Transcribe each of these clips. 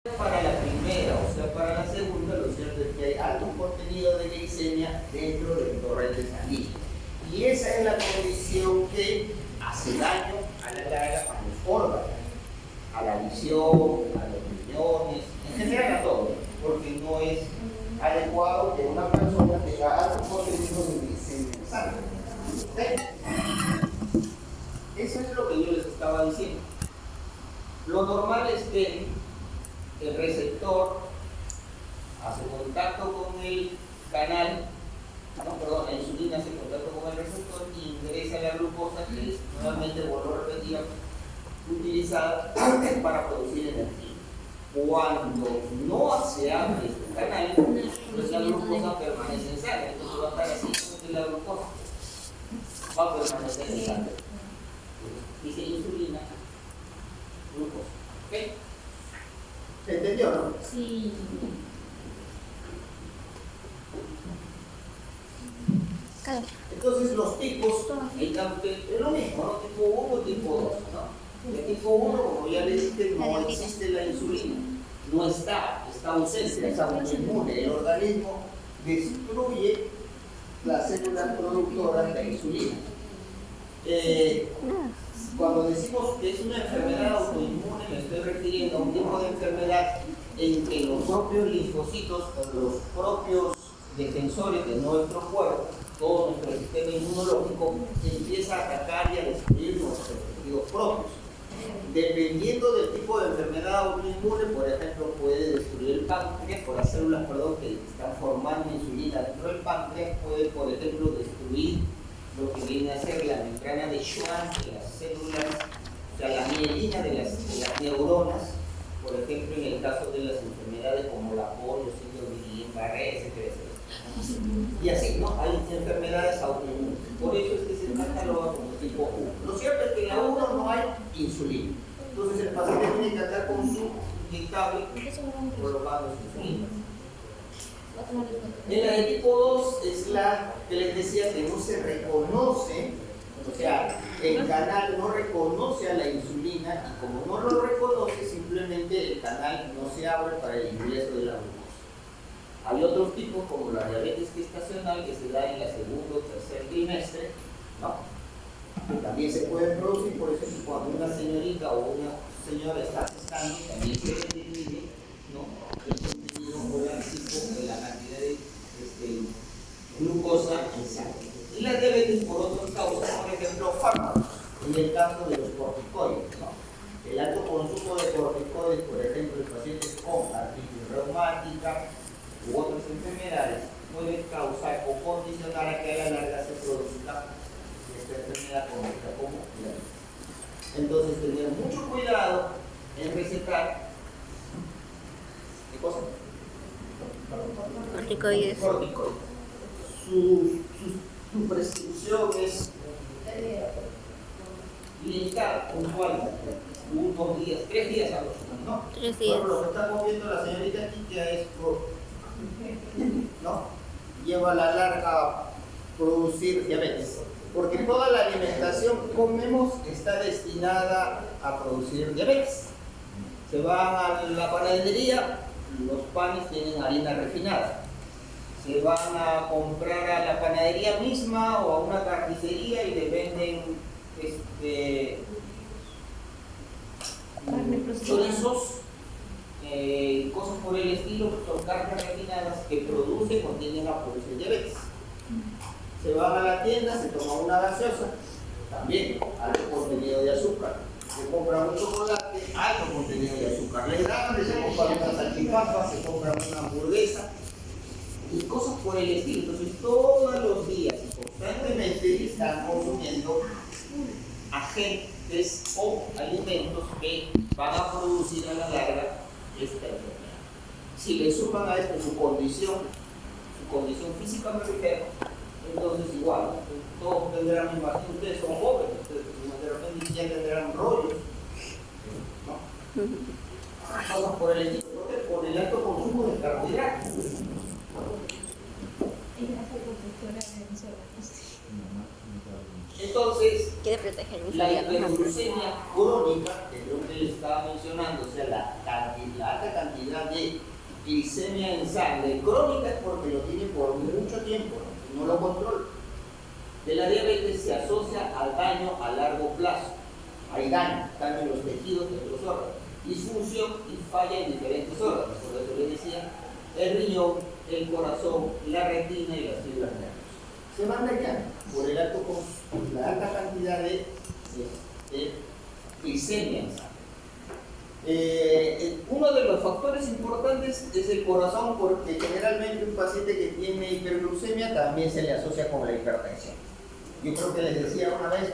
Para la primera, o sea, para la segunda, lo cierto es que hay alto contenido de glicemia dentro del torrente sanguíneo. Y esa es la condición que hace daño a la larga a los órganos, a la visión, a los riñones, en general a todo, porque no es adecuado que una persona tenga alto contenido de glicemia en sangre. ¿Sí? Eso es lo que yo les estaba diciendo. Lo normal es que el receptor hace contacto con el canal, la insulina hace contacto con el receptor y ingresa la glucosa, que es nuevamente, vuelvo a repetir, utilizada para producir energía. Cuando no se abre este canal, pues la glucosa permanece en sangre, entonces va a estar así como que la glucosa va a permanecer en sangre. Dice insulina, glucosa. ¿Ok? ¿Se entendió, no? Sí. Entonces los tipos, es lo mismo, ¿no? Tipo 1 y tipo 2, ¿no? El tipo 1, como ya le dije, no existe la insulina, no está ausente, está autoinmune. El organismo destruye las células productoras de insulina. Cuando decimos que es una enfermedad autoinmune, me estoy refiriendo a un tipo de enfermedad en que los propios linfocitos o los propios defensores de nuestro cuerpo, todo nuestro sistema inmunológico, empieza a atacar y a destruir nuestros tejidos propios. Dependiendo del tipo de enfermedad autoinmune, por ejemplo, puede destruir el páncreas, por las células que están formando insulina dentro del páncreas, puede, por ejemplo, destruir lo que viene a ser la membrana de Schwann de las células, o sea, la mielina de las neuronas, por ejemplo, en el caso de las enfermedades como la polio, síndrome de Guillain-Barré, etc. Y así, ¿no? Hay enfermedades autoinmunes. Por eso es que se cataloga como tipo 1. Lo cierto es que en la 1 no hay insulina. Entonces el paciente tiene que andar con su inyectable colocando su insulina. En la de tipo 2 es la que les decía que no se reconoce, o sea, el canal no reconoce a la insulina y como no lo reconoce, simplemente el canal no se abre para el ingreso de la glucosa. Hay otros tipos como la diabetes gestacional que se da en el segundo o tercer trimestre, ¿no? Que también se pueden producir, por eso que cuando una señorita o una señora está gestando también se disminuye, ¿no? El contenido horácico de la cantidad de glucosa en sangre. Y la diabetes por otras causas, por ejemplo, fármacos, en el caso de los corticoides, ¿no? El alto consumo de corticoides, por ejemplo, en pacientes con artritis reumática u otras enfermedades, puede causar o condicionar a que a la larga se produzca esta enfermedad conocida como diabetes. Entonces, tener mucho cuidado en recetar ¿qué cosa? Corticoides. Su prescripción es limitada, puntual, 1, 2 días, 3 días a los ¿no? 3 días. Bueno, lo que está viendo la señorita aquí ya es ¿no? Lleva a la larga a producir diabetes, porque toda la alimentación que comemos está destinada a producir diabetes. Se van a la panadería, los panes tienen harina refinada. Se van a comprar a la panadería misma o a una carnicería y le venden chorizos, cosas por el estilo, son carnes refinadas que producen o tienden a producir diabetes. Se van a la tienda, se toma una gaseosa, también alto contenido de azúcar. Se compra un chocolate, alto contenido de azúcar. Se compra una salchipapa, se compra una hamburguesa y cosas por el estilo. Entonces todos los días y constantemente están consumiendo agentes o alimentos que van a producir a la larga esta enfermedad. Si le suman a esto su condición física me refiero, entonces igual, todos tendrán, me imagino, ustedes son jóvenes, ustedes de repente ya tendrán rollos, ¿no? Cosas por el estilo, porque por el alto consumo de carbohidratos. Entonces, la hiperglucemia crónica, que es lo que les estaba mencionando, o sea, la alta cantidad de glicemia en sangre crónica es porque lo tiene por mucho tiempo, no lo controla. De la diabetes se asocia al daño a largo plazo. Hay daño en los tejidos de los órganos, disfunción y falla en diferentes órganos. Por eso les decía, el riñón, el corazón, la retina y las fibras nerviosas. Se van dañando por la alta cantidad de glicemia en sangre. Uno de los factores importantes es el corazón, porque generalmente un paciente que tiene hiperglucemia también se le asocia con la hipertensión. Yo creo que les decía una vez,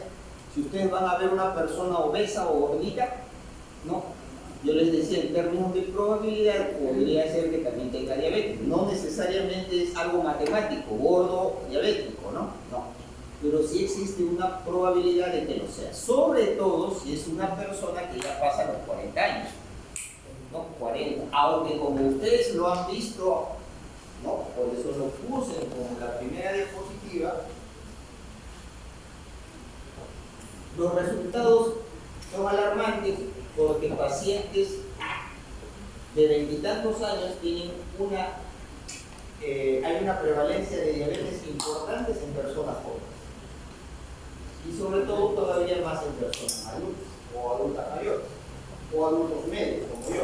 si ustedes van a ver una persona obesa o gordita, ¿no? Yo les decía, en términos de probabilidad, podría ser que también tenga diabetes. No necesariamente es algo matemático, gordo, diabético, ¿no? No. Pero sí existe una probabilidad de que lo sea. Sobre todo si es una persona que ya pasa los 40 años, ¿no? 40. Aunque como ustedes lo han visto, ¿no? Por eso lo puse como la primera diapositiva, los resultados son alarmantes porque pacientes de 20 y tantos años tienen hay una prevalencia de diabetes importantes en personas jóvenes. Y sobre todo todavía más en personas adultas o adultas mayores o adultos medios como yo.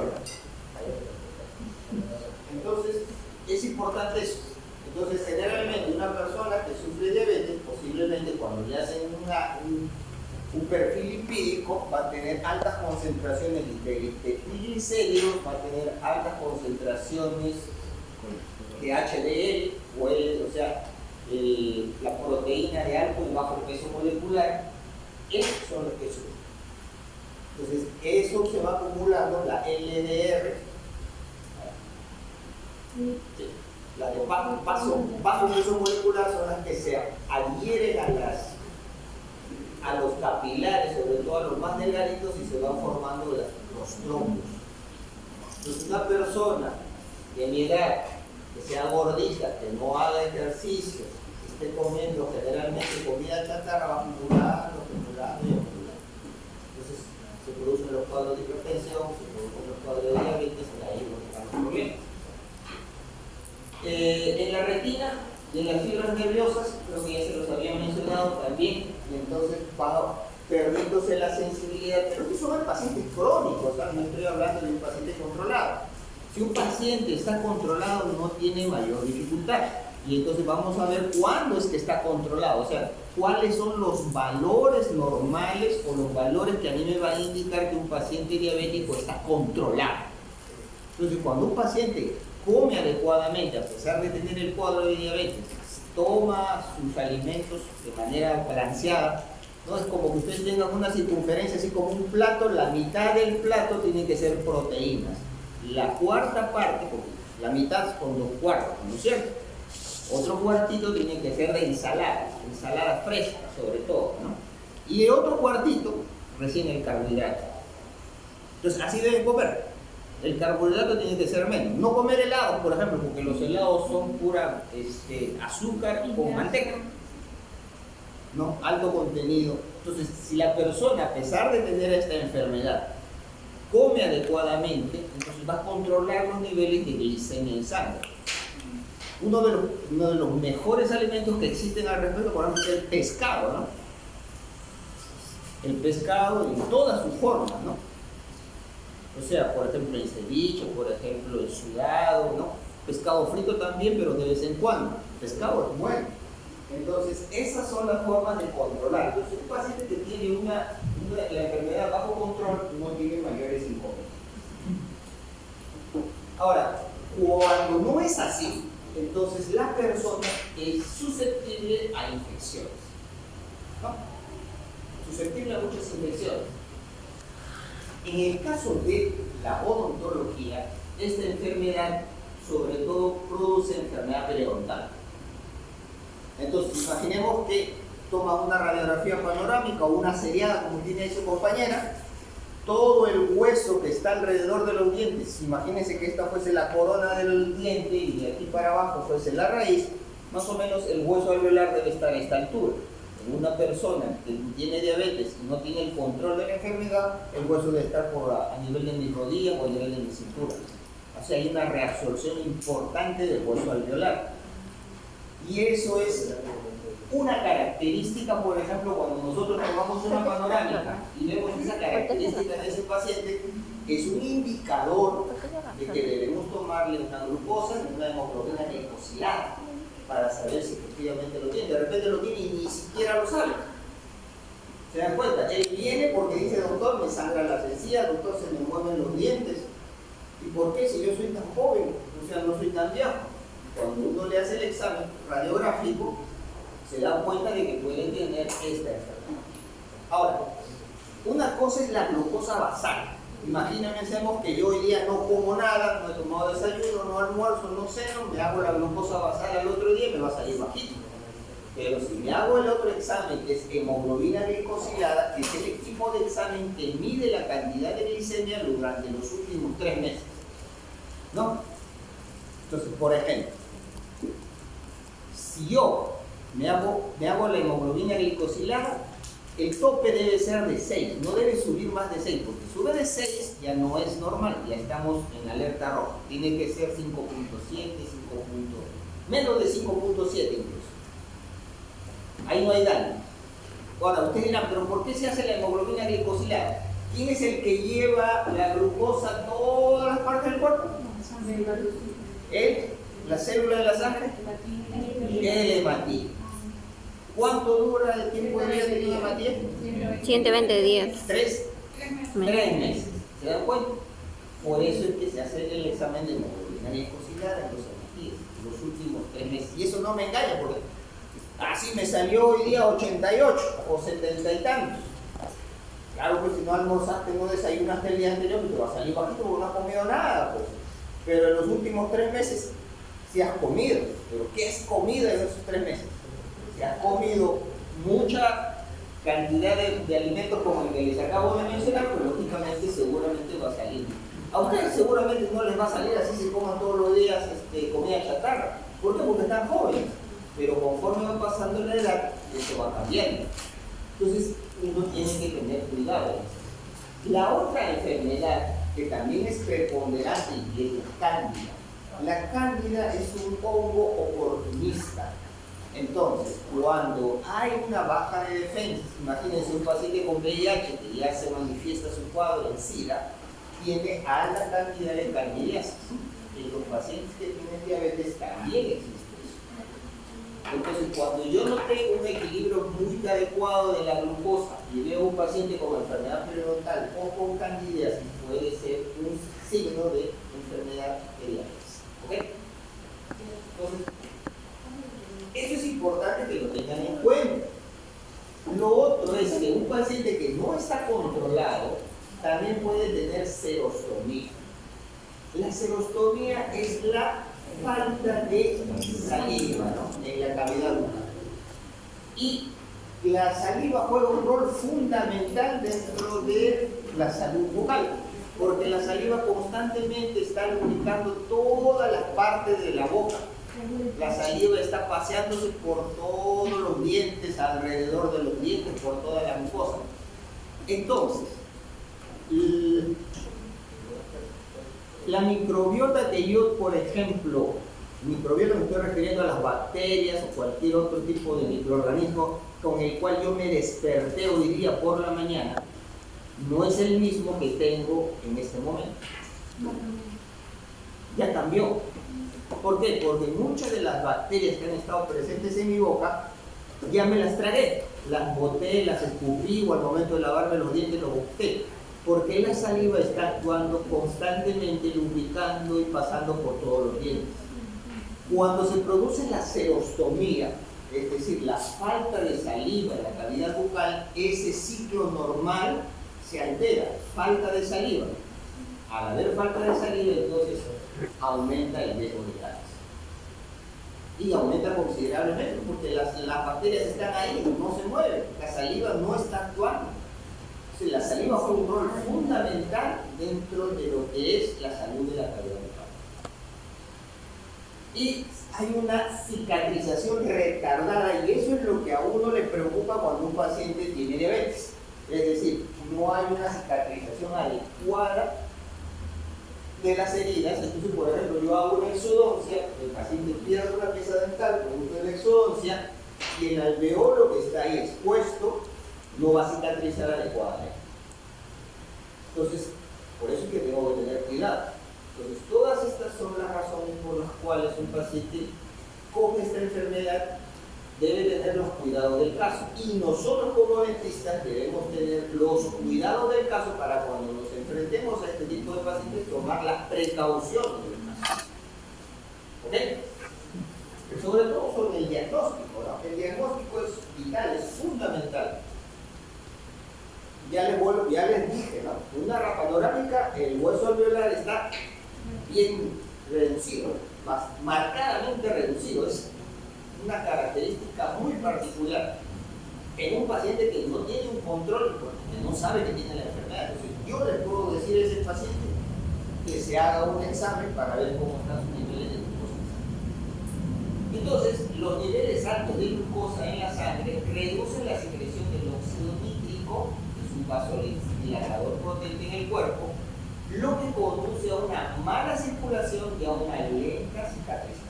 Entonces es importante eso. Entonces generalmente una persona que sufre diabetes, posiblemente cuando le hacen un perfil lipídico, va a tener altas concentraciones de triglicéridos, va a tener altas concentraciones de HDL, o sea, la proteína de alto y bajo peso molecular. Esos son los que suben. Entonces, eso se va acumulando, la LDR, la de bajo peso molecular son las que se adhieren a los capilares, sobre todo a los más delgaditos, y se van formando los trombos. Entonces, una persona de mi edad, que sea gordita, que no haga ejercicio, que esté comiendo generalmente comida chatarra, va acumulando y acumulando. Entonces se producen los cuadros de hipertensión, se producen los cuadros de diabetes, y ahí es donde están los problemas. En la retina y en las fibras nerviosas, creo que ya se los había mencionado también, y entonces va perdiéndose la sensibilidad, pero que son pacientes crónicos, ¿sabes? No estoy hablando de un paciente controlado. Si un paciente está controlado, no tiene mayor dificultad. Y entonces vamos a ver cuándo es que está controlado, o sea, cuáles son los valores normales o los valores que a mí me van a indicar que un paciente diabético está controlado. Entonces, cuando un paciente come adecuadamente, a pesar de tener el cuadro de diabetes, toma sus alimentos de manera balanceada, no es como que ustedes tengan una circunferencia así como un plato, la mitad del plato tiene que ser proteínas. La cuarta parte, porque la mitad con 2/4, ¿no es cierto? Otro cuartito tiene que ser de ensalada fresca sobre todo, ¿no? Y el otro cuartito, recién el carbohidrato. Entonces, así deben comer. El carbohidrato tiene que ser menos. No comer helados, por ejemplo, porque los helados son pura azúcar con manteca, ¿no? Alto contenido. Entonces, si la persona, a pesar de tener esta enfermedad, come adecuadamente, entonces va a controlar los niveles de glicemia en sangre. Uno de los mejores alimentos que existen al respecto, por ejemplo, es el pescado, ¿no? El pescado en todas sus formas, ¿no? O sea, por ejemplo, el ceviche, por ejemplo, el sudado, ¿no? Pescado frito también, pero de vez en cuando. El pescado es bueno. Entonces, esas son las formas de controlar. Entonces, un paciente que tiene la enfermedad bajo control no tiene mayores inconvenientes. Ahora, cuando no es así, entonces la persona es susceptible a infecciones, ¿no? Susceptible a muchas infecciones. En el caso de la odontología, esta enfermedad sobre todo produce enfermedad periodontal. Entonces, imaginemos que toma una radiografía panorámica o una seriada, como tiene ahí su compañera, todo el hueso que está alrededor de los dientes, imagínense que esta fuese la corona del diente y de aquí para abajo fuese la raíz, más o menos el hueso alveolar debe estar a esta altura. En una persona que tiene diabetes y no tiene el control de la enfermedad, el hueso debe estar a nivel de mis rodillas o a nivel de mi cintura. O sea, hay una reabsorción importante del hueso alveolar. Y eso es una característica, por ejemplo, cuando nosotros tomamos una panorámica y vemos esa característica de ese paciente, es un indicador de que debemos tomarle una glucosa y una hemoglobina glicosilada para saber si efectivamente lo tiene. De repente lo tiene y ni siquiera lo sabe. ¿Se dan cuenta? Él viene porque dice, doctor, me sangra las encías, doctor, se me mueven los dientes. ¿Y por qué? Si yo soy tan joven, o sea, no soy tan viejo. Cuando uno le hace el examen radiográfico, se da cuenta de que puede tener esta enfermedad. Ahora, una cosa es la glucosa basal. Imagínense que yo hoy día no como nada, no he tomado desayuno, no almuerzo, no ceno, me hago la glucosa basal al otro día y me va a salir bajito. Pero si me hago el otro examen, que es hemoglobina glicosilada, que es el tipo de examen que mide la cantidad de glicemia durante los últimos 3 meses. ¿No? Entonces, por ejemplo, si yo me hago la hemoglobina glicosilada, el tope debe ser de 6, no debe subir más de 6, porque sube de 6 ya no es normal, ya estamos en alerta roja. Tiene que ser 5.7, menos de 5.7 incluso. Ahí no hay daño. Ahora, ustedes dirán, ¿pero por qué se hace la hemoglobina glicosilada? ¿Quién es el que lleva la glucosa a todas las partes del cuerpo? ¿La célula de la sangre? El hematín. ¿Cuánto dura el tiempo de vida de un hematín? 120 días. 3 meses. ¿Se dan cuenta? Por eso es que se hace el examen de hemoglobina glicosilada en los hematíes, los últimos 3 meses. Y eso no me engaña, porque así me salió hoy día 88 o 70 y tantos. Claro que si no almorzaste, no desayunaste el día anterior, te va a salir bajito porque no has comido nada. Pues. Pero en los últimos 3 meses sí has comido. ¿Pero qué has comido en esos 3 meses? Si has comido mucha cantidad de alimentos como el que les acabo de mencionar, pues lógicamente seguramente va a salir. A ustedes seguramente no les va a salir así si coman todos los días comida chatarra. ¿Por qué? Porque están jóvenes. Pero conforme va pasando la edad, eso va cambiando. Entonces, uno tiene que tener cuidado. La otra enfermedad que también es preponderante y es la cándida. La cándida es un hongo oportunista. Entonces, cuando hay una baja de defensas, imagínense un paciente con VIH que ya se manifiesta su cuadro en SIDA, tiene alta cantidad de candidiasis. En los pacientes que tienen diabetes también existe. Entonces, cuando yo no tengo un equilibrio muy adecuado de la glucosa y veo un paciente con enfermedad periodontal o con candidiasis, puede ser un signo de enfermedad de diabetes. ¿Ok? Entonces, eso es importante que lo tengan en cuenta. Lo otro es que un paciente que no está controlado también puede tener serostomía. La serostomía es la falta de saliva, ¿no?, en la cavidad bucal. Y la saliva juega un rol fundamental dentro de la salud bucal, porque la saliva constantemente está lubricando todas las partes de la boca. La saliva está paseándose por todos los dientes, alrededor de los dientes, por toda la mucosa. Entonces, la microbiota de yo, por ejemplo, microbiota me estoy refiriendo a las bacterias o cualquier otro tipo de microorganismo con el cual yo me desperté hoy día por la mañana, no es el mismo que tengo en este momento. Ya cambió. ¿Por qué? Porque muchas de las bacterias que han estado presentes en mi boca ya me las tragué, las boté, las escupí o al momento de lavarme los dientes los boté. Porque la saliva está actuando constantemente, lubricando y pasando por todos los dientes. Cuando se produce la serostomía, es decir, la falta de saliva en la cavidad bucal, ese ciclo normal se altera, falta de saliva. Al haber falta de saliva, entonces aumenta el riesgo de cáncer. Y aumenta considerablemente porque las bacterias están ahí, no se mueven, la saliva no está actuando. La saliva juega un rol fundamental dentro de lo que es la salud de la cavidad bucal. Y hay una cicatrización retardada y eso es lo que a uno le preocupa cuando un paciente tiene diabetes. Es decir, no hay una cicatrización adecuada de las heridas, entonces por ejemplo, yo hago una exodoncia, el paciente pierde una pieza dental producto de la exodoncia y el alveolo que está ahí expuesto no va a cicatrizar adecuadamente. Entonces, por eso es que tengo que tener cuidado. Entonces, todas estas son las razones por las cuales un paciente con esta enfermedad debe tener los cuidados del caso. Y nosotros como dentistas debemos tener los cuidados del caso para cuando nos enfrentemos a este tipo de pacientes tomar las precauciones del caso. ¿Ok? Sobre todo sobre el diagnóstico, ¿no? El diagnóstico es vital, es fundamental. Ya les dije, ¿no? Una panorámica, el hueso alveolar está bien reducido, marcadamente reducido. Es una característica muy particular en un paciente que no tiene un control, porque no sabe que tiene la enfermedad. Entonces, yo le puedo decir a ese paciente que se haga un examen para ver cómo están sus niveles de glucosa. Entonces, los niveles altos de glucosa en la sangre reducen la secreción del óxido nítrico, que es un vasodilatador potente en el cuerpo, lo que conduce a una mala circulación y a una lenta cicatrización.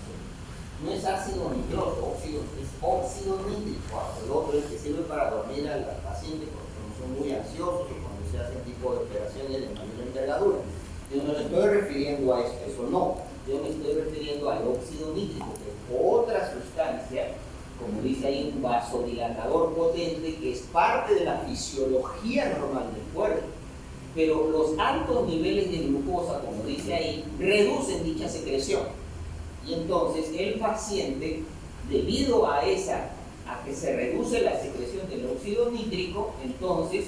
No es ácido nitroso, es óxido nítrico. El otro es que sirve para dormir al paciente cuando son muy ansiosos o cuando se hacen tipo de operaciones de mayor envergadura. Yo no me estoy refiriendo a eso no. Yo me estoy refiriendo al óxido nítrico, que es otra sustancia, como dice ahí, un vasodilatador potente que es parte de la fisiología normal del cuerpo. Pero los altos niveles de glucosa, como dice ahí, reducen dicha secreción. Y entonces el paciente, debido a que se reduce la secreción del óxido nítrico, entonces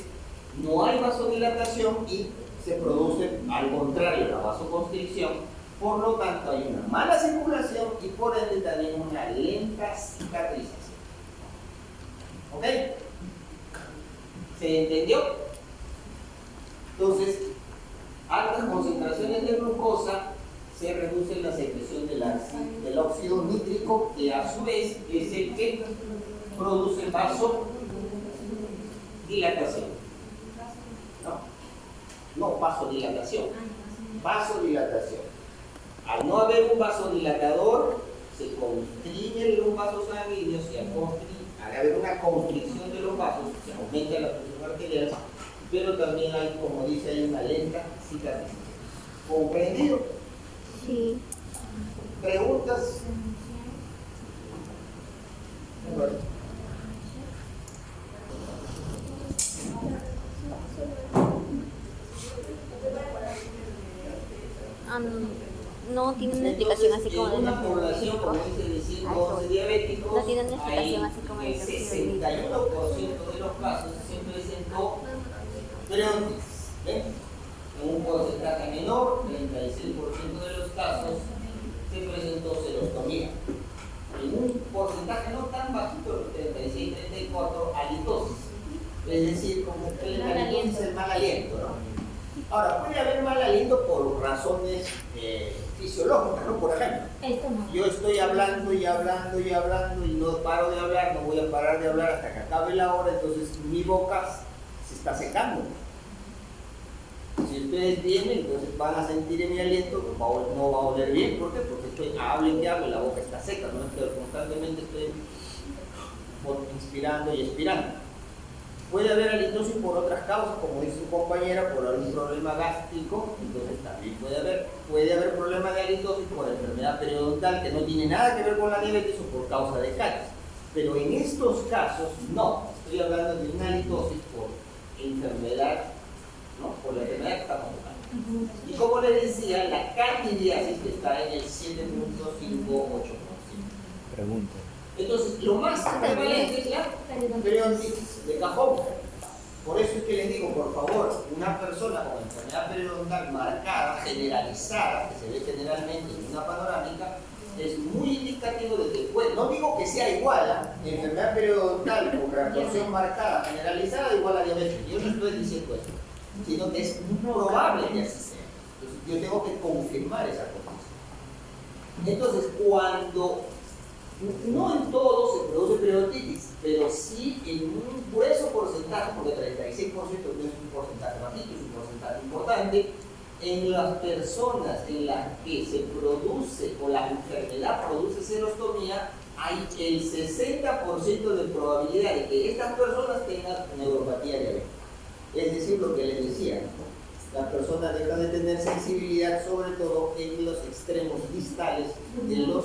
no hay vasodilatación y se produce, al contrario, la vasoconstricción. Por lo tanto, hay una mala circulación y por ende también una lenta cicatrización. ¿Ok? ¿Se entendió? Entonces, altas concentraciones de glucosa se reduce la secreción del óxido nítrico, que a su vez es el que produce vasodilatación. No, vasodilatación. Vasodilatación. Al no haber un vasodilatador, se constriñen los vasos sanguíneos y al haber una constricción de los vasos, se aumenta la presión arterial, pero también hay, como dice, hay una lenta cicatrización. ¿Comprendido? Sí. ¿Preguntas? Bueno. No tiene una explicación así como en una población, como dice, de 111 diabéticos, no tiene una explicación así como el 61% de los casos se presentó periodontitis. En un porcentaje menor, 36% de los casos, se presentó serostomía. En un porcentaje no tan bajito, 36-34, halitosis. Es decir, como que el halitosis es el mal aliento, ¿no? Ahora, puede haber mal aliento por razones fisiológicas, ¿no? Por ejemplo, yo estoy hablando y hablando y hablando y no paro de hablar, no voy a parar de hablar hasta que acabe la hora, entonces mi boca se está secando. Si ustedes vienen, entonces van a sentir en mi aliento, no va a oler bien. ¿Por qué? Porque estoy hable y hable, la boca está seca, ¿no? Pero constantemente estoy inspirando y expirando. Puede haber halitosis por otras causas, como dice su compañera, por algún problema gástrico, entonces también puede haber problema de halitosis por enfermedad periodontal que no tiene nada que ver con la diabetes o por causa de caries. Pero en estos casos no, estoy hablando de una halitosis por enfermedad, ¿no? Por la enfermedad que estamos buscando. Y como les decía, la candidiasis está en el 7.58%. Pregunta. Entonces, lo más prevalente es la periodontitis de cajón. Por eso es que les digo, por favor, una persona con enfermedad periodontal marcada, generalizada, que se ve generalmente en una panorámica, es muy indicativo de que puede, no digo que sea igual a enfermedad periodontal con reabsorción marcada, generalizada, igual a diabetes. Yo no estoy diciendo eso, sino que es muy probable que así sea. Entonces, yo tengo que confirmar esa cosa. Entonces, cuando no en todo se produce periodontitis, pero sí en un grueso porcentaje, porque 36% no es un porcentaje bajito, es un porcentaje importante, En las personas en las que se produce o la enfermedad produce serostomía, hay el 60% de probabilidad de que estas personas tengan neuropatía diabética. Es decir, lo que les decía, ¿no? Las personas dejan de tener sensibilidad, sobre todo en los extremos distales de los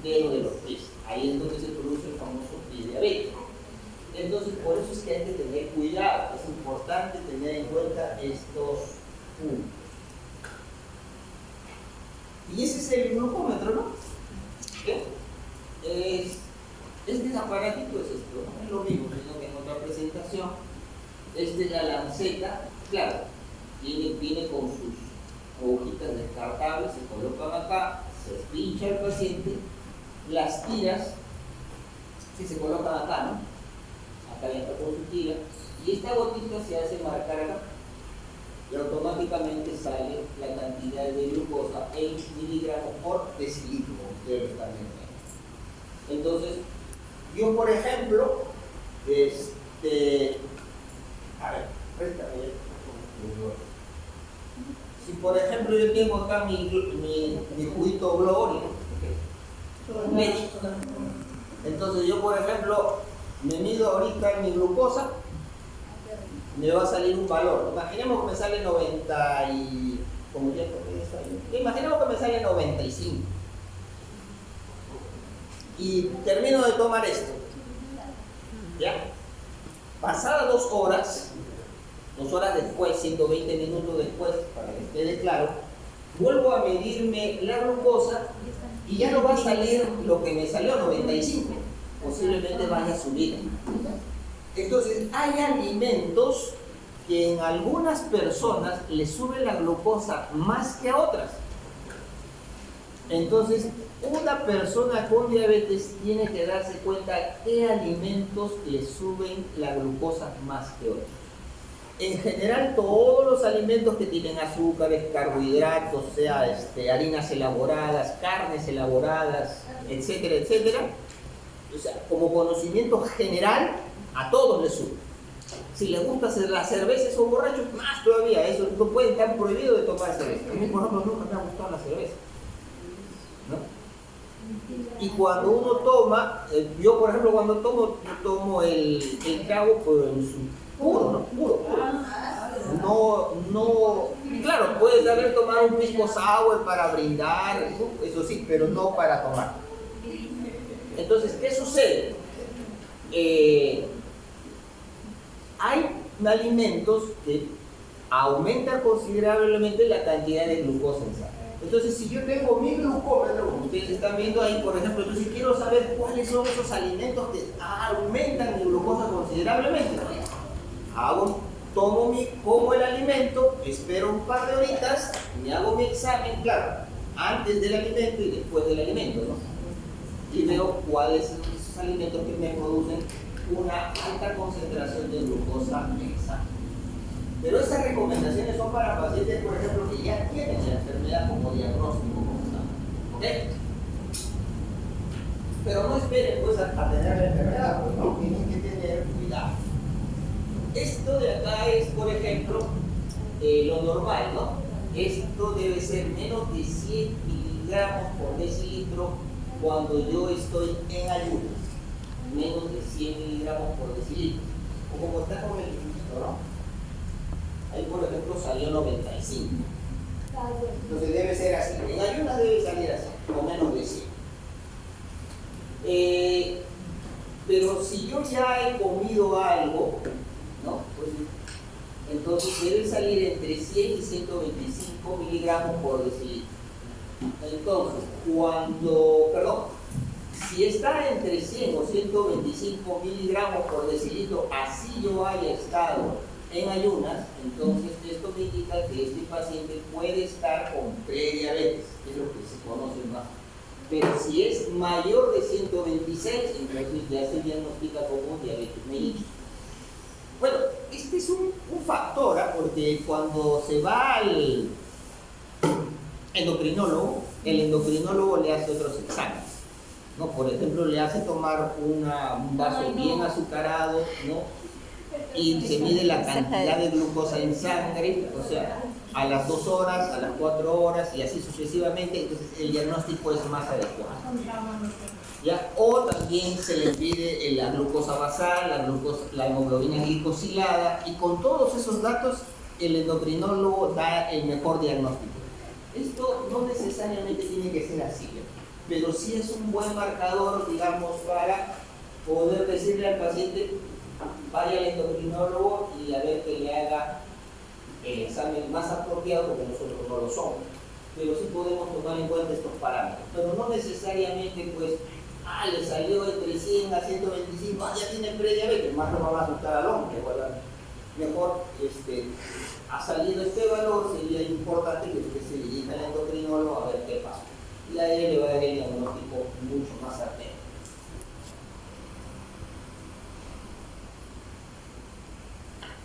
dedos de los pies. Ahí es donde se produce el famoso pie diabético. Entonces, por eso es que hay que tener cuidado. Es importante tener en cuenta estos puntos. Y ese es el glucómetro, ¿no? Este aparatito es esto, no es lo mismo, sino que en otra presentación. Este es la lanceta, claro, viene con sus hojitas descartables, se colocan acá, se pincha el paciente, las tiras que se colocan acá, ¿no? Acá ya está con su tira, y esta gotita se hace marcar acá, y automáticamente sale la cantidad de glucosa en miligramos por decilitro, como ustedes lo están viendo. Entonces, yo por ejemplo, a ver, préstame. Si por ejemplo yo tengo acá mi juguito glórico, leche, entonces yo por ejemplo me mido ahorita mi glucosa, me va a salir un valor. Imaginemos que me sale 90 y... como ya imaginemos que me sale 95. Y termino de tomar esto. ¿Ya? Pasadas 2 horas después, 120 minutos después, para que quede claro, vuelvo a medirme la glucosa y ya no va a salir lo que me salió, 95. Posiblemente vaya a subir. Entonces, hay alimentos que en algunas personas les sube la glucosa más que a otras. Entonces, una persona con diabetes tiene que darse cuenta qué alimentos le suben la glucosa más que otros. En general, todos los alimentos que tienen azúcares, carbohidratos, o sea, harinas elaboradas, carnes elaboradas, etcétera, etcétera, o sea, como conocimiento general, a todos les sube. Si les gusta hacer las cervezas o borrachos, más todavía, eso no puede estar prohibido de tomar cerveza. A mí, por ejemplo, nunca me ha gustado la cerveza, ¿no? Y cuando uno toma, yo por ejemplo cuando tomo el trago pero en su puro, ¿no? Puro. No, claro, puedes haber tomado un pisco sour para brindar, eso sí, pero no para tomar. Entonces, ¿qué sucede? Hay alimentos que aumentan considerablemente la cantidad de glucosa en sangre. Entonces, si yo tengo mi glucómetro, como ustedes están viendo ahí, por ejemplo, entonces quiero saber cuáles son esos alimentos que aumentan mi glucosa considerablemente. Como el alimento, espero un par de horitas, me hago mi examen, claro, antes del alimento y después del alimento, ¿no? Y veo cuáles son esos alimentos que me producen una alta concentración de glucosa en sangre. Pero esas recomendaciones son para pacientes, por ejemplo, que ya tienen la enfermedad como diagnóstico, ¿ok? Pero no esperen pues a tener la enfermedad, pues no, tienen que tener cuidado. Esto de acá es, por ejemplo, lo normal, ¿no? Esto debe ser menos de 100 miligramos por decilitro cuando yo estoy en ayunas. Menos de 100 miligramos por decilitro. O como está con el librito, ¿no? Ahí, por ejemplo, salió 95. Entonces debe ser así. En ayunas debe salir así, o menos de 100. Pero si yo ya he comido algo, ¿no? Pues, entonces debe salir entre 100 y 125 miligramos por decilitro. Entonces, si está entre 100 o 125 miligramos por decilitro, así yo haya estado en ayunas, entonces esto me indica que este paciente puede estar con prediabetes, que es lo que se conoce más. Pero si es mayor de 126, entonces ya se diagnostica como diabetes mellitus. Bueno, este es un factor, porque cuando se va al endocrinólogo, el endocrinólogo le hace otros exámenes, ¿no? Por ejemplo, le hace tomar un vaso bien azucarado, ¿no? Y se mide la cantidad de glucosa en sangre, o sea, a las 2 horas, a las 4 horas y así sucesivamente, entonces el diagnóstico es más adecuado. ¿Ya? O también se le pide la glucosa basal, la hemoglobina glicosilada, y con todos esos datos el endocrinólogo da el mejor diagnóstico. Esto no necesariamente tiene que ser así, pero sí es un buen marcador, digamos, para poder decirle al paciente, vaya al endocrinólogo y a ver que le haga el examen más apropiado, porque nosotros no lo somos. Pero sí podemos tomar en cuenta estos parámetros. Pero no necesariamente, pues, le salió entre 100 a 125, ya tiene prediabetes, más no va a asustar al hombre, ¿verdad? Mejor, ha salido este valor, sería importante que usted se dirija al endocrinólogo a ver qué pasa. Y a él le va a dar el diagnóstico mucho más certero.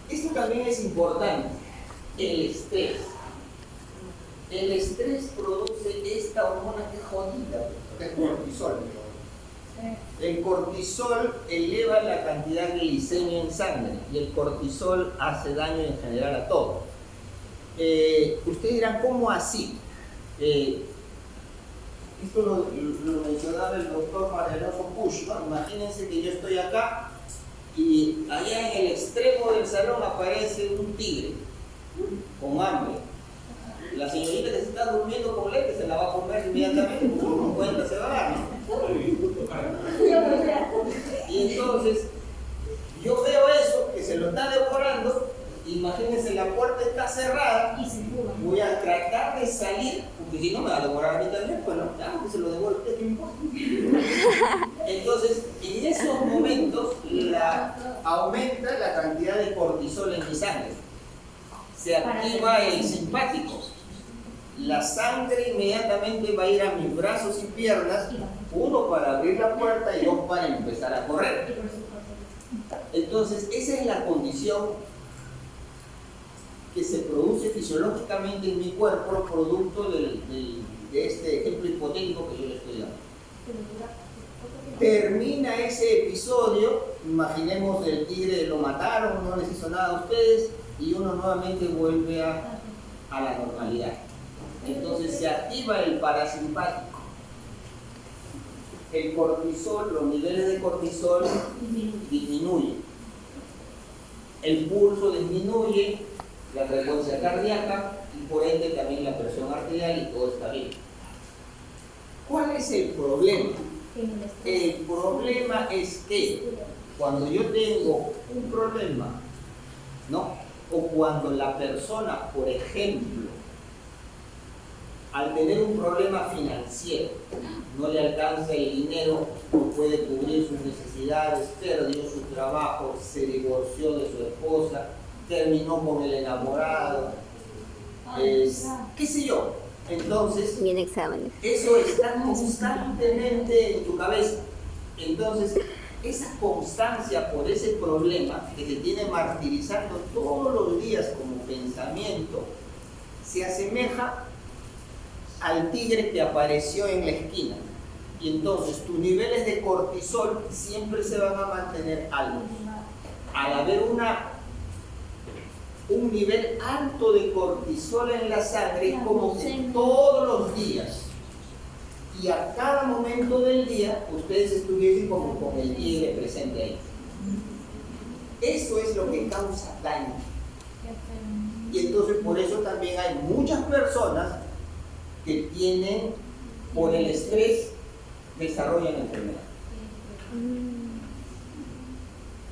Esto también es importante, el estrés. El estrés produce esta hormona que es jodida, que es cortisol. El cortisol eleva la cantidad de glicemia en sangre y el cortisol hace daño en general a todo. Ustedes dirán, ¿cómo así? Esto lo mencionaba el doctor Marianoso Push, ¿no? Imagínense que yo estoy acá y allá en el extremo del salón aparece un tigre con hambre. La señorita que se está durmiendo con leche se la va a comer inmediatamente, no cuenta, se va a dar, ¿no? Y entonces yo veo eso, que se lo está devorando. Imagínense, la puerta está cerrada, voy a tratar de salir, porque si no me va a devorar a mí también, pues no, claro que se lo devora, ¿qué me importa? Entonces, en esos momentos aumenta la cantidad de cortisol en mi sangre, se activa el simpático, la sangre inmediatamente va a ir a mis brazos y piernas, uno para abrir la puerta y dos para empezar a correr. Entonces, esa es la condición que se produce fisiológicamente en mi cuerpo producto de este ejemplo hipotético que yo le estoy dando. Termina ese episodio, imaginemos el tigre lo mataron, no les hizo nada a ustedes y uno nuevamente vuelve a la normalidad. Entonces se activa el parasimpático. El cortisol, los niveles de cortisol disminuyen. El pulso disminuye, la frecuencia cardíaca y por ende también la presión arterial y todo está bien. ¿Cuál es el problema? El problema es que cuando yo tengo un problema, ¿no? O cuando la persona, por ejemplo, al tener un problema financiero, no le alcanza el dinero, no puede cubrir sus necesidades, perdió su trabajo, se divorció de su esposa, terminó con el enamorado, qué sé yo. Entonces, Bien exámenes. eso está constantemente en tu cabeza. Entonces, esa constancia por ese problema que te tiene martirizando todos los días como pensamiento, se asemeja al tigre que apareció en la esquina. Y entonces tus niveles de cortisol siempre se van a mantener altos. Al haber un nivel alto de cortisol en la sangre, es como que todos los días y a cada momento del día ustedes estuviesen como con el tigre presente ahí. Eso es lo que causa daño. Y entonces por eso también hay muchas personas que tienen, por el estrés, desarrollan enfermedad.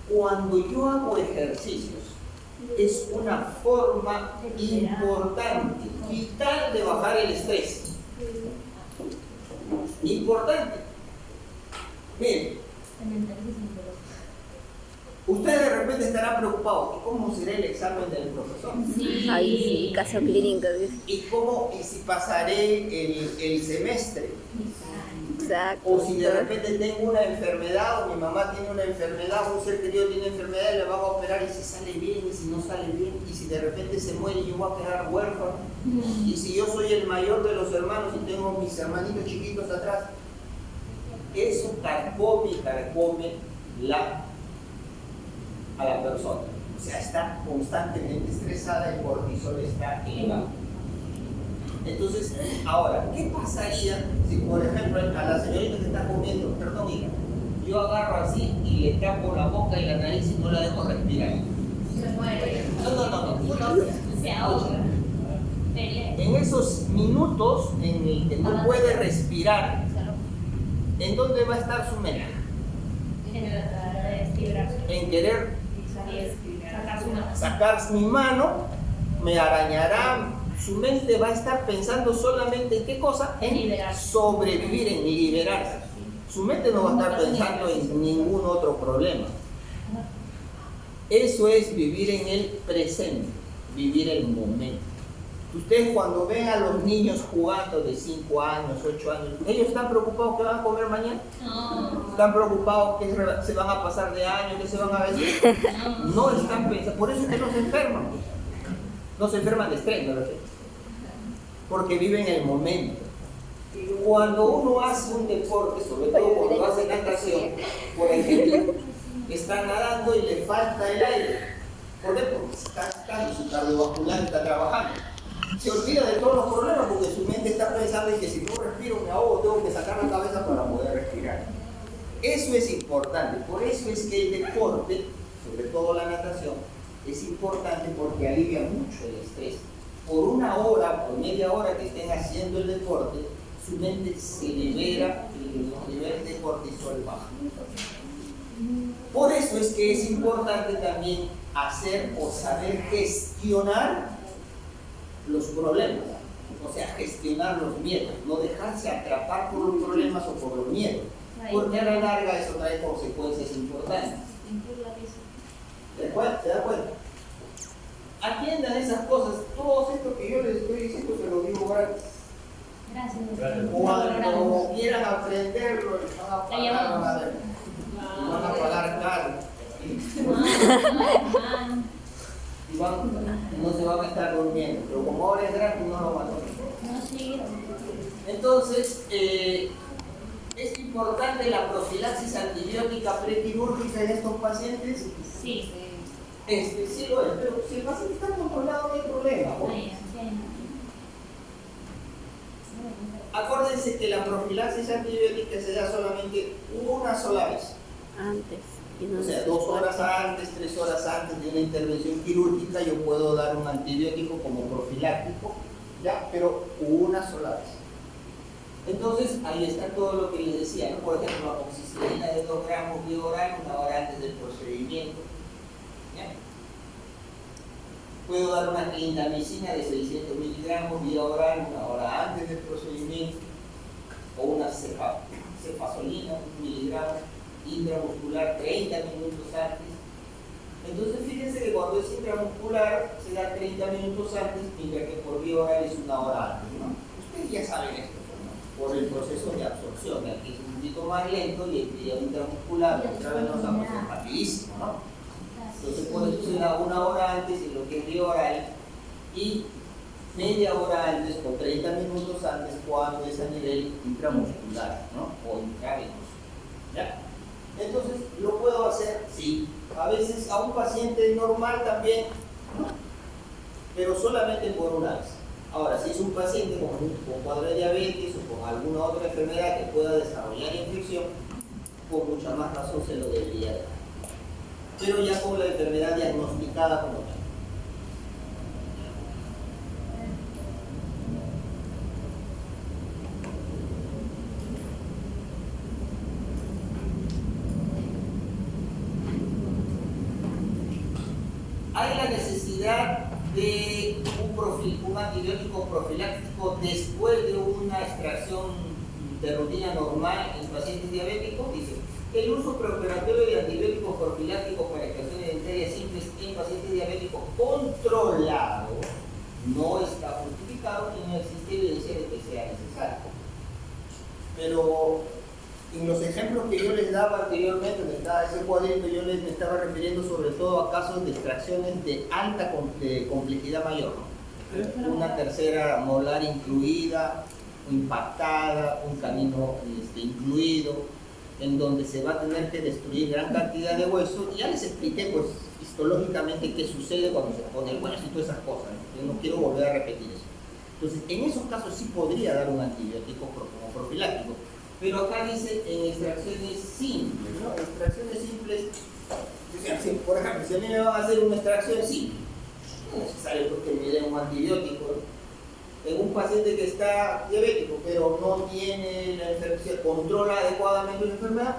Cuando yo hago ejercicios, es una forma importante, vital de bajar el estrés. Importante. Miren, usted de repente estará preocupado, ¿cómo será el examen del profesor? Ay, sí, caso clínico. ¿Y si pasaré el semestre? Exacto. O si de repente tengo una enfermedad, o mi mamá tiene una enfermedad, o un ser querido tiene enfermedad y le van a operar, y si sale bien, y si no sale bien, y si de repente se muere y yo voy a quedar huérfano, y si yo soy el mayor de los hermanos y tengo mis hermanitos chiquitos atrás, eso carcome a la persona. O sea, está constantemente estresada, el cortisol está elevado. Entonces, ahora, ¿qué pasaría si, por ejemplo, a la señorita que está comiendo, perdón, hija, yo agarro así y le tapo la boca y la nariz y no la dejo respirar? Se muere. No. Se ahoga. En esos minutos en el que no puede respirar, ¿en dónde va a estar su mente? En querer sacar mi mano, me arañará. Su mente va a estar pensando solamente en qué cosa, en sobrevivir, en liberarse. Su mente no va a estar pensando en ningún otro problema. Eso es vivir en el presente, vivir el momento. Ustedes cuando ven a los niños jugando de 5 años, 8 años, ¿ellos están preocupados que van a comer mañana? No. ¿Están preocupados que se van a pasar de año, que se van a vestir? No están pensando, por eso es que no se enferman. No se enferman de estrés, me refiero. Porque viven el momento. Cuando uno hace un deporte, sobre todo cuando hace natación, por ejemplo, está nadando y le falta el aire. ¿Por qué? Porque su cardiovascular está trabajando. Se olvida de todos los problemas porque su mente está pensando en que si no respiro me ahogo, tengo que sacar la cabeza para poder respirar. Eso es importante. Por eso es que el deporte, sobre todo la natación, es importante porque alivia mucho el estrés. Por una hora, por media hora que estén haciendo el deporte, su mente se libera y los niveles de cortisol bajan. Por eso es que es importante también hacer o saber gestionar los problemas, o sea, gestionar los miedos, no dejarse atrapar por los problemas o por los miedos, porque a la larga eso trae consecuencias importantes. ¿Se da cuenta? Atiendan esas cosas, todo esto que yo les estoy diciendo se lo digo gratis. Gracias. Cuando quieran aprenderlo, les van a pagar, van a pagar caro. Y no se van a estar durmiendo, pero como ahora es gratis, no lo van a dormir. Entonces, ¿es importante la profilaxis antibiótica prequirúrgica en estos pacientes? Sí. Sí lo es, pero si el paciente está controlado no hay problema. Acuérdense que la profilaxis antibiótica se da solamente una sola vez. Antes. O sea, 2 horas antes, 3 horas antes de una intervención quirúrgica yo puedo dar un antibiótico como profiláctico, ¿ya? Pero una sola vez. Entonces, ahí está todo lo que les decía, ¿no? Por ejemplo, la amoxicilina de 2 gramos vía oral, 1 hora antes del procedimiento. ¿Ya? Puedo dar una clindamicina de 600 miligramos vía oral 1 hora antes del procedimiento, o una cefazolina, 1 miligramo intramuscular 30 minutos antes. Entonces fíjense que cuando es intramuscular se da 30 minutos antes, mientras que por vía oral es 1 hora antes, ¿no? Ustedes ya saben esto, ¿no? Por el proceso de absorción, que aquí es un poquito más lento y el vía intramuscular, la intravenosa, pues es rapidísimo, ¿no? Entonces por eso se da 1 hora antes en lo que es vía oral y media hora antes o 30 minutos antes cuando es a nivel intramuscular, ¿no? O intravenoso, ¿ya? Entonces, ¿lo puedo hacer? Sí. A veces a un paciente normal también, ¿no? Pero solamente por una vez. Ahora, si es un paciente con cuadro de diabetes o con alguna otra enfermedad que pueda desarrollar infección, con mucha más razón se lo debería dar. Pero ya con la enfermedad diagnosticada como tal. Hay la necesidad de un antibiótico profiláctico después de una extracción de rutina normal en pacientes diabéticos. Dice, el uso preoperatorio de antibióticos profilácticos para extracciones dentarias simples en pacientes diabéticos controlados no está justificado y no existe evidencia de que sea necesario. Pero en los ejemplos que yo les daba anteriormente, en ese cuadrito, yo les estaba refiriendo sobre todo a casos de extracciones de alta complejidad mayor, ¿no? Una tercera molar incluida, impactada, un camino incluido, en donde se va a tener que destruir gran cantidad de hueso. Y ya les expliqué, pues, histológicamente qué sucede cuando se pone el hueso y todas esas cosas, ¿no? Yo no quiero volver a repetir eso. Entonces, en esos casos sí podría dar un antibiótico como profiláctico, pero acá dice en extracciones simples, ¿no? Extracciones simples, o sea, si, por ejemplo, si a mí me van a hacer una extracción simple, no es necesario que me den un antibiótico, ¿no? En un paciente que está diabético, pero no tiene la enfermedad, controla adecuadamente la enfermedad,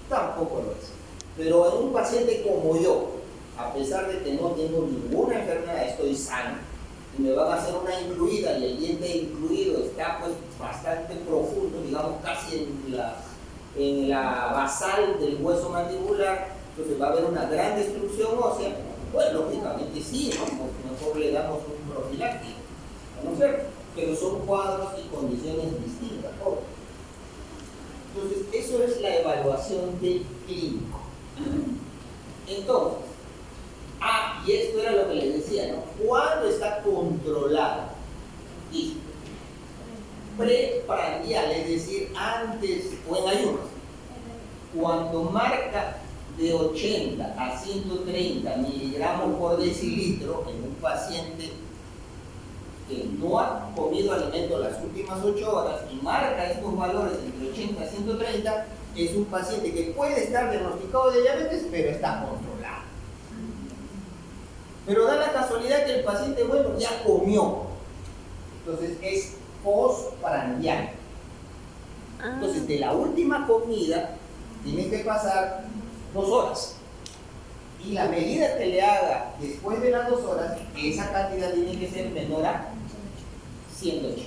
tampoco lo es. Pero en un paciente como yo, a pesar de que no tengo ninguna enfermedad, estoy sano, y me van a hacer una incluida y el diente incluido está pues bastante profundo, digamos casi en la basal del hueso mandibular, entonces va a haber una gran destrucción ósea, pues lógicamente sí, ¿no? Porque mejor le damos un profiláctico, ¿no es cierto? Pero son cuadros y condiciones distintas. ¿No? Entonces, eso es la evaluación del clínico. Entonces, y esto era lo que les decía, ¿no? Cuando está controlado y preprandial, es decir, antes o en ayunas, cuando marca de 80 a 130 miligramos por decilitro en un paciente que no ha comido alimento las últimas 8 horas y marca estos valores entre 80 a 130, es un paciente que puede estar diagnosticado de diabetes, pero está controlado. Pero da la casualidad que el paciente, bueno, ya comió. Entonces es postprandial. Entonces de la última comida tiene que pasar 2 horas. Y la medida que le haga después de las 2 horas, esa cantidad tiene que ser menor a 180.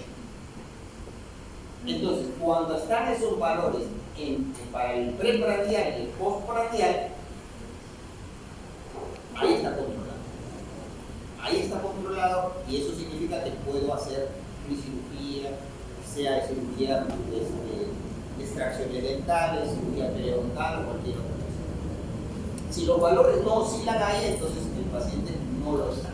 Entonces, cuando están esos valores para el preprandial y el postprandial, ahí está controlado. Ahí está controlado y eso significa que puedo hacer mi cirugía, sea cirugía de extracciones dentales, cirugía periodontal o cualquier otra cosa. Si los valores no oscilan ahí, entonces el paciente no lo está.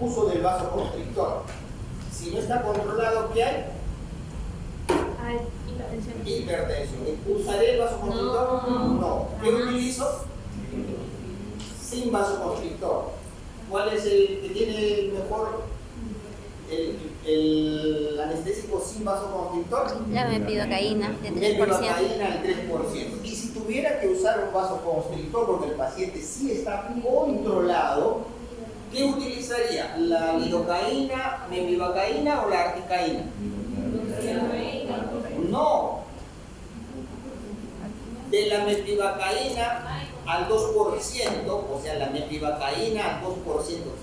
Uso del vasoconstrictor. Si no está controlado, ¿qué hay? Hipertensión. ¿Usaré el vasoconstrictor? No. ¿Qué utilizo? Sin vasoconstrictor. ¿Cuál es el que tiene el mejor, el anestésico sin vasoconstrictor? La mepidocaína de 3%. Mepidocaína al 3%. Y si tuviera que usar un vasoconstrictor porque el paciente sí está controlado, ¿qué utilizaría? ¿La lidocaína, mepivacaína o la articaína? No. De la mepivacaína al 2%, o sea, la mepivacaína al 2%,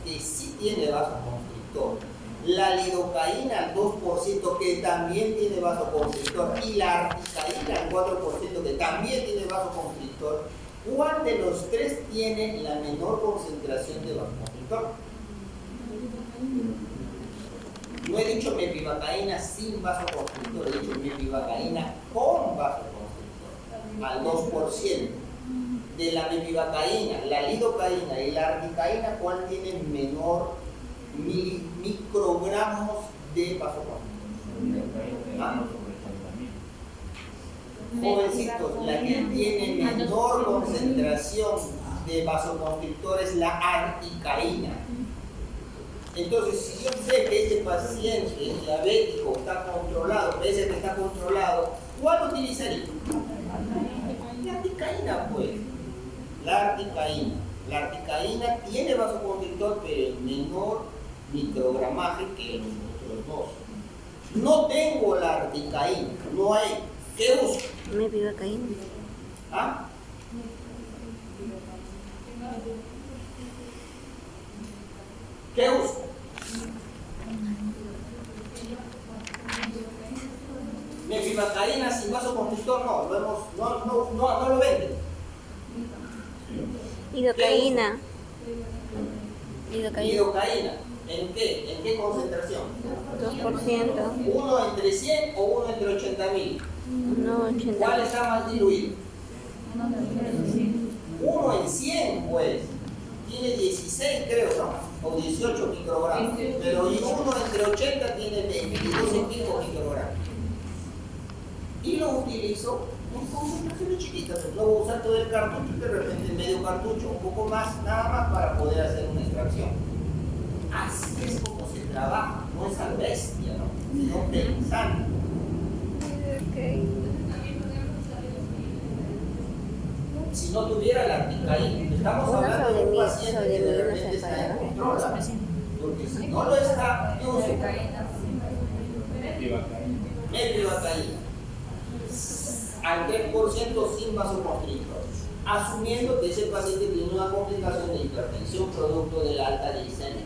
que sí tiene vasoconstrictor, la lidocaína al 2%, que también tiene vasoconstrictor, y la articaína al 4%, que también tiene vasoconstrictor, ¿cuál de los tres tiene la menor concentración de vasoconstrictor? No he dicho mepivacaína sin vasoconstrictor, he dicho mepivacaína con vasoconstrictor, al 2%. De la mepivacaína, la lidocaína y la articaína, ¿cuál tiene menor microgramos de vasoconstrictor? ¿Ah? Jovencitos, la que tiene menor concentración de vasoconstrictor es la articaína. Entonces, si yo sé que este paciente diabético está controlado, pese a que está controlado, ¿cuál utilizaría? La articaína, pues. La articaína. La articaína tiene vasoconstrictor, pero en menor microgramaje que los otros dos. No tengo la articaína, no hay. ¿Qué uso? Mepidocaína. ¿Ah? ¿Qué uso? Mepivacaína sin vasoconstrictor no lo venden. Lidocaína. Lidocaína. ¿En qué? ¿En qué concentración? 2%. ¿Uno entre 100 o uno entre 80.000? No, 80. ¿Cuál está más diluido? Uno en 100, pues. tiene 16, creo, ¿no? O 18 microgramos. Pero y uno entre 80 tiene 20, 12 y pico microgramos. Y lo utilizo en concentraciones chiquitas. No voy a usar todo el cartucho, de repente medio cartucho, un poco más, nada más para poder hacer una extracción. Así es como se trabaja, no es a bestia, ¿no? Sino pensando. Si no tuviera la articaína, estamos Una hablando de un sobre paciente que de repente está en control, porque si no lo está, yo uso metilvacaína al 3% sin vasoconstrictor, asumiendo que ese paciente tiene una complicación de hipertensión producto de la alta glicemia.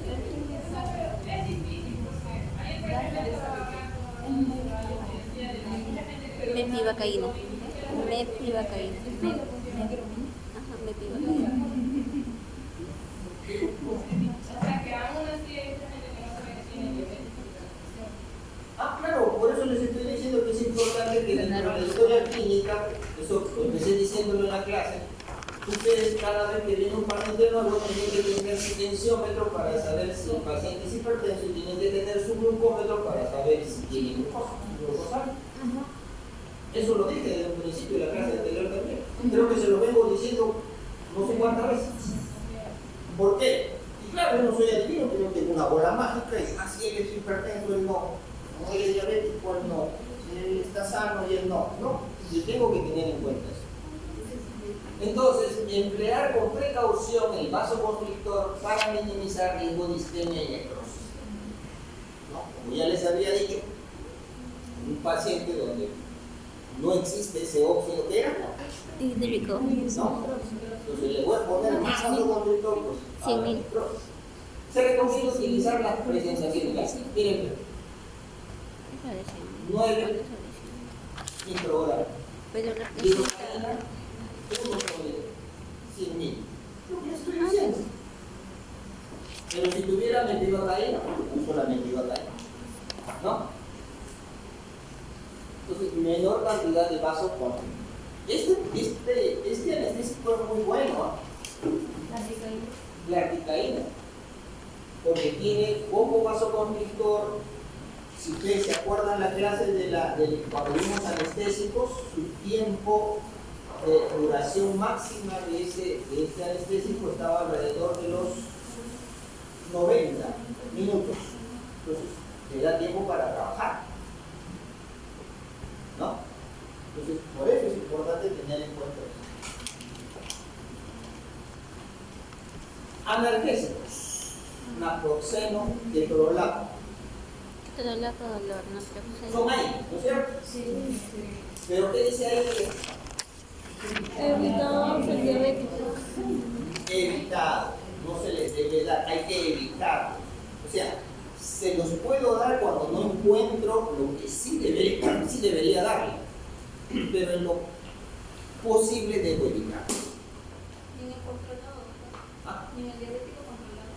Mepivacaína. Mepivacaína. Ajá, mepivacaína. Ah, claro, por eso les estoy diciendo que es importante que dentro de la historia clínica, eso empecé diciéndolo en la clase, ustedes cada vez que viene un paciente nuevo tienen que tener su tensiómetro para saber si el paciente es hipertenso y tienen que tener su glucómetro para saber si tiene glucosa. Eso lo dije desde un principio de la clase anterior también. Creo que se lo vengo diciendo no sé cuántas veces. ¿Por qué? Y claro, yo no soy adivino, pero tengo una bola mágica y así él es hipertenso, él no. No, él es diabético, él no. Él está sano y él no. No, yo tengo que tener en cuenta eso. Entonces, emplear con precaución el vasoconstrictor para minimizar riesgo de isquemia y necrosis. ¿No? Como ya les había dicho, un paciente donde no existe ese óxido que era, Hídrico. no. Entonces le voy a poner más vasoconstrictor, pues, para 100.000. necrosis. Se recomienda utilizar las presentaciones. Miren, 9 microgramos. Pero Lidocaína, 1 sobre 100.000. Lo que estoy diciendo. Pero si tuviera metilvacaína, uso la metilvacaína. ¿No? Entonces, menor cantidad de vasoconstrictor. Este anestésico es muy bueno, ¿no? La articaína. Porque tiene poco vasoconstrictor. Si ustedes se acuerdan la clase cuando vimos anestésicos, su tiempo de duración máxima de este anestésico estaba alrededor de los 90 minutos. Entonces, te da tiempo para trabajar. ¿No? Entonces, por eso es importante tener en cuenta eso. Analgésicos. Naproxeno, ketorolaco. Ketorolaco, dolor, no. Son ahí, ¿no es cierto? Sí. Pero ¿qué dice ahí? Evitamos el diabético. Evitado, no se les debe dar, hay que evitarlo. O sea, se los puedo dar cuando no encuentro lo que sí debería darle, pero en lo posible debo evitar. ¿En el controlado? ¿Ah? ¿En el diabético controlado?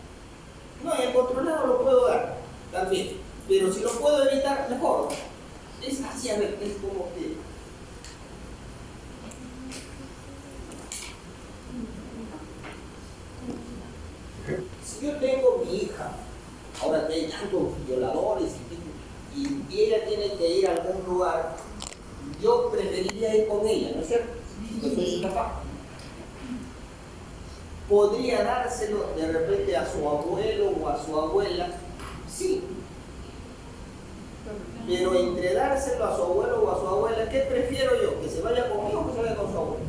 No, en el controlado lo puedo dar también, pero si lo puedo evitar, mejor. Es así, a ver, es como que... Si yo tengo mi hija, ahora que hay tantos violadores y ella tiene que ir a algún lugar, yo preferiría ir con ella, ¿no es cierto? Porque soy su papá. ¿Podría dárselo de repente a su abuelo o a su abuela? Sí. Pero entre dárselo a su abuelo o a su abuela, ¿qué prefiero yo? ¿Que se vaya conmigo o que se vaya con su abuelo?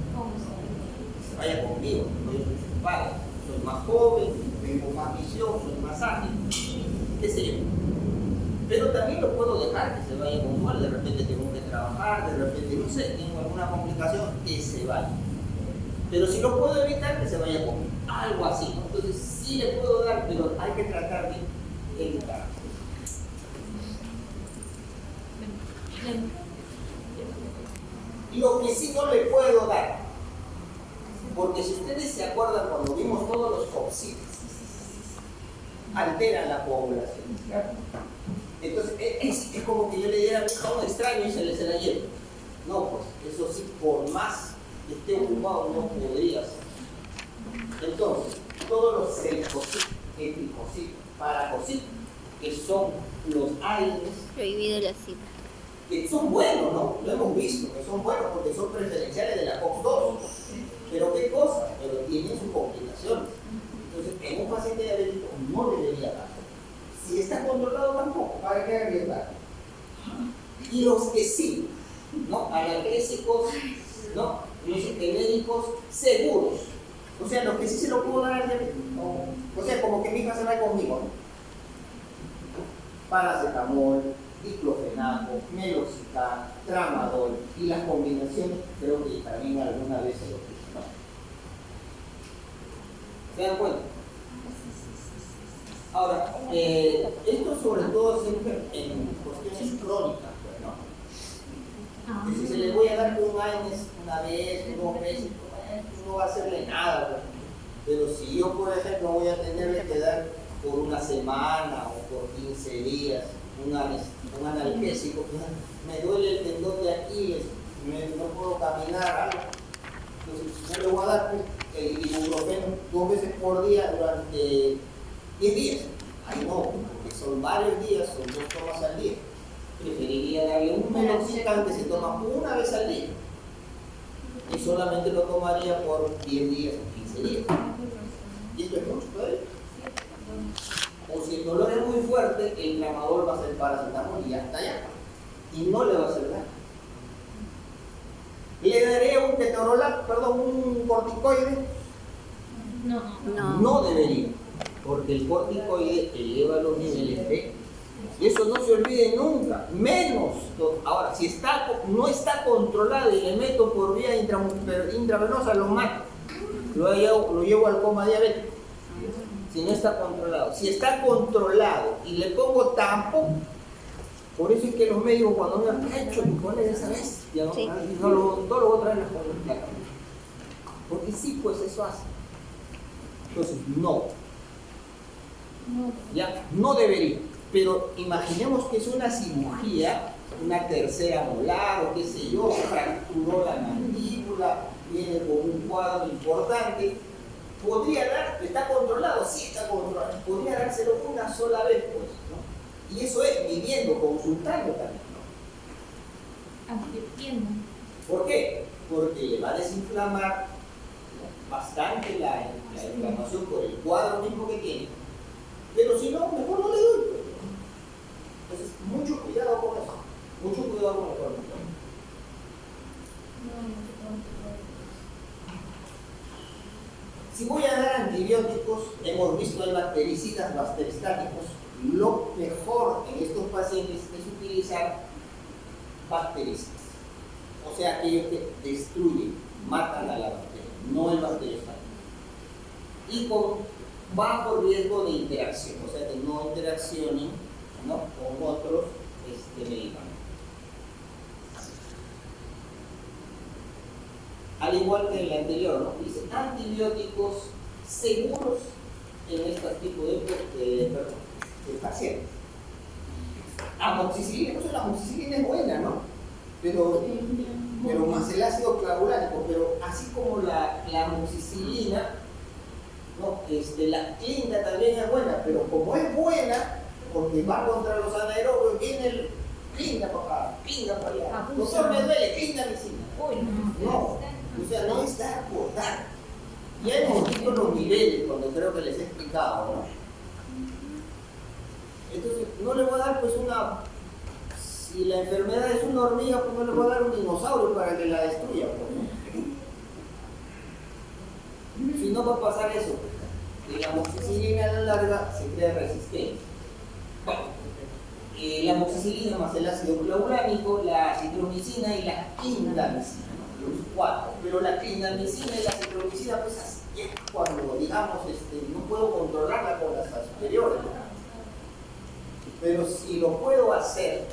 Que se vaya conmigo, porque yo soy su padre. Soy más joven, tengo más visión, soy más ágil, qué sé yo. Pero también lo puedo dejar que se vaya con su abuelo, de repente tengo que trabajar, de repente, no sé, tengo alguna complicación, que se vaya. Pero si lo puedo evitar, que se vaya conmigo. Algo así, ¿no? Entonces sí le puedo dar, pero hay que tratar de evitar. Lo que sí no le puedo dar, porque si ustedes se acuerdan cuando vimos todos los copsides, alteran la coagulación. Entonces es como que yo le diera a mi hija un extraño y se la llevo. No, pues eso sí, por más que esté ocupado no podría ser. Entonces, todos los los cefositos, epicositos, paracositos, que son los AINES, Prohibido la cita. que son buenos, ¿no? Lo hemos visto, que son buenos porque son preferenciales de la COX-2. Pero ¿qué cosa? Pero tienen sus complicaciones. Entonces, en un paciente diabético no debería dar. Si está controlado tampoco, ¿para qué arriesgar? Y los que sí, ¿no? Analgésicos, ¿no? Los genéricos seguros. O sea, los que sí se lo puedo dar al diabético. O sea, como que mi hija se va conmigo, ¿no? Paracetamol, diclofenaco, meloxicam, tramadol y las combinaciones, creo que también alguna vez se lo dije, ¿no? ¿Se dan cuenta? Ahora, esto sobre todo siempre en cuestiones crónicas, pues, ¿no? Que si se le voy a dar un AINES una vez, 2 veces, no va a hacerle nada, pues. Pero si yo, por ejemplo, voy a tenerle que dar por una semana o por 15 días un analgésico, me duele el tendón de Aquiles, no puedo caminar, algo. Entonces, yo le voy a dar el ibuprofeno 2 veces por día durante 10 días. Ay, no, porque son varios días, son 2 tomas al día. Preferiría darle un meloxicam que se toma una vez al día. Y solamente lo tomaría por 10 días o 15 días. Y esto es mucho todavía. O si el dolor es muy fuerte, el tramadol va a ser paracetamol y hasta allá. Y no le va a hacer daño. ¿Le daré un ketorolac, un corticoide? No. No debería, porque el corticoide eleva los niveles de... Y eso no se olvide nunca, menos. Ahora, si no está controlado y le meto por vía intravenosa, lo mato. Lo llevo al coma diabético. Si no está controlado. Si está controlado y le pongo tampón, por eso es que los médicos cuando me han hecho me ponen esa vez, ya no, Sí. no lo voy a traer las cosas. Porque sí, pues eso hace. Entonces, no. Ya, no debería. Pero imaginemos que es una cirugía, una tercera molar o qué sé yo, se fracturó la mandíbula, viene con un cuadro importante. Podría dar, está controlado, sí está controlado, podría dárselo una sola vez, pues, ¿no? Y eso es viviendo, consultando también, ¿no? Advirtiendo. ¿Por qué? Porque le va a desinflamar bastante la inflamación por el cuadro mismo que tiene. Pero si no, mejor no le doy. Entonces, mucho cuidado con eso. Mucho cuidado con el cortisol. Si voy a dar antibióticos, hemos visto hay bactericidas, bacteristáticos. Lo mejor en estos pacientes es utilizar bactericidas. O sea, aquellos que destruyen, matan a la bacteria, no el bacteriostático. Y con bajo riesgo de interacción, o sea, que no interaccionen, ¿no?, con otros medicamentos. Al igual que el anterior, ¿no? Dice antibióticos seguros en este tipo de pacientes. Amoxicilina, pues la amoxicilina es buena, ¿no? Pero más el ácido clavulánico, pero así como la amoxicilina, ¿no? La clínica también es buena, pero como es buena, porque va contra los anaerobios, viene el clínica para acá, clínica para allá. Doctor, me duele, clínica medicina. No, o sea, no es dar por dar. Ya hemos visto los niveles cuando creo que les he explicado, ¿no? Entonces, no le voy a dar pues si la enfermedad es una hormiga, pues no le voy a dar un dinosaurio para que la destruya, pues, ¿no? Si no va a pasar eso, la amoxicilina a la larga se crea resistencia. Bueno, la amoxicilina más el ácido clavulánico, la citromicina y la clindamicina, ¿no? Los 4. Pero la clindamicina y la citromicina, pues así es cuando, digamos, no puedo controlarla con las superiores, ¿no? Pero si lo puedo hacer,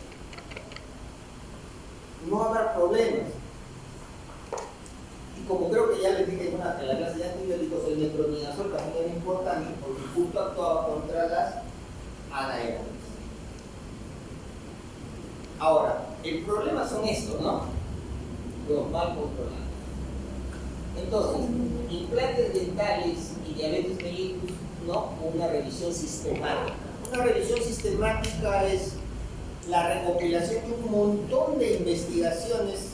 no habrá problemas. Y como creo que ya les dije en la clase de antibióticos, el metronidazol también es importante porque justo actuaba contra las anaerobias. Ahora, el problema son estos, ¿no? Los mal controlados. Entonces, implantes dentales y diabetes mellitus No, una revisión sistemática. Una revisión sistemática es la recopilación de un montón de investigaciones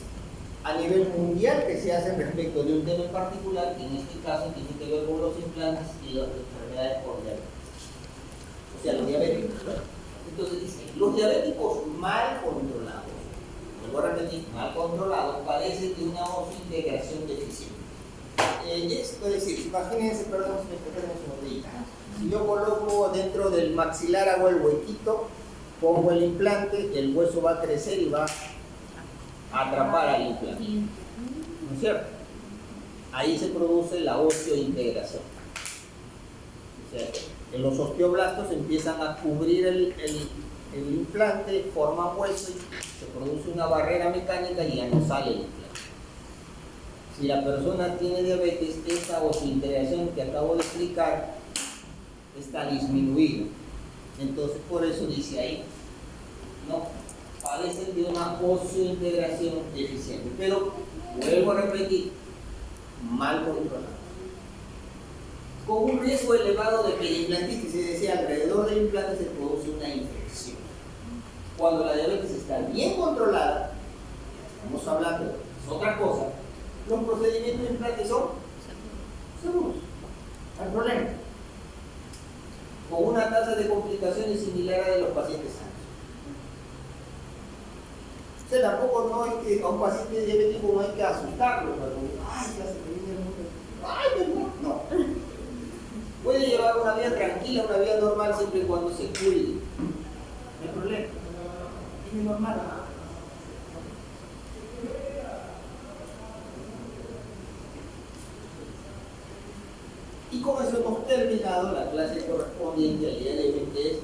a nivel mundial que se hacen respecto de un tema en particular, que en este caso tiene que ver con los implantes y las enfermedades por diabetes. O sea, los diabéticos. Entonces dice, los diabéticos mal controlados, vuelvo a repetir, mal controlados, padecen de una osseointegración deficiente. Es decir, imagínense, perdón, si me esperen un segundito. Si yo coloco dentro del maxilar, hago el huequito, pongo el implante, el hueso va a crecer y va a atrapar al implante. ¿No es cierto? Ahí se produce la osteointegración. O sea, los osteoblastos empiezan a cubrir el implante, forman hueso y se produce una barrera mecánica y ya no sale el implante. Si la persona tiene diabetes, esa osteointegración que acabo de explicar está disminuida. Entonces, por eso dice ahí, no, padecen de una osteointegración deficiente. Pero, vuelvo a repetir, mal controlado. Con un riesgo elevado de periimplantitis, es decir, alrededor del implante se produce una infección. Cuando la diabetes está bien controlada, estamos hablando de otra cosa, los procedimientos de implante son seguros, no hay problema, con una tasa de complicaciones similar a la de los pacientes sanos. O sea, tampoco no hay que, a un paciente diabético no hay que asustarlo, ay, ya se me viene el mundo, ay, no. Puede llevar una vida tranquila, una vida normal siempre y cuando se cuide. No hay problema. Es normal. Y con eso hemos terminado la clase correspondiente al día de hoy, que es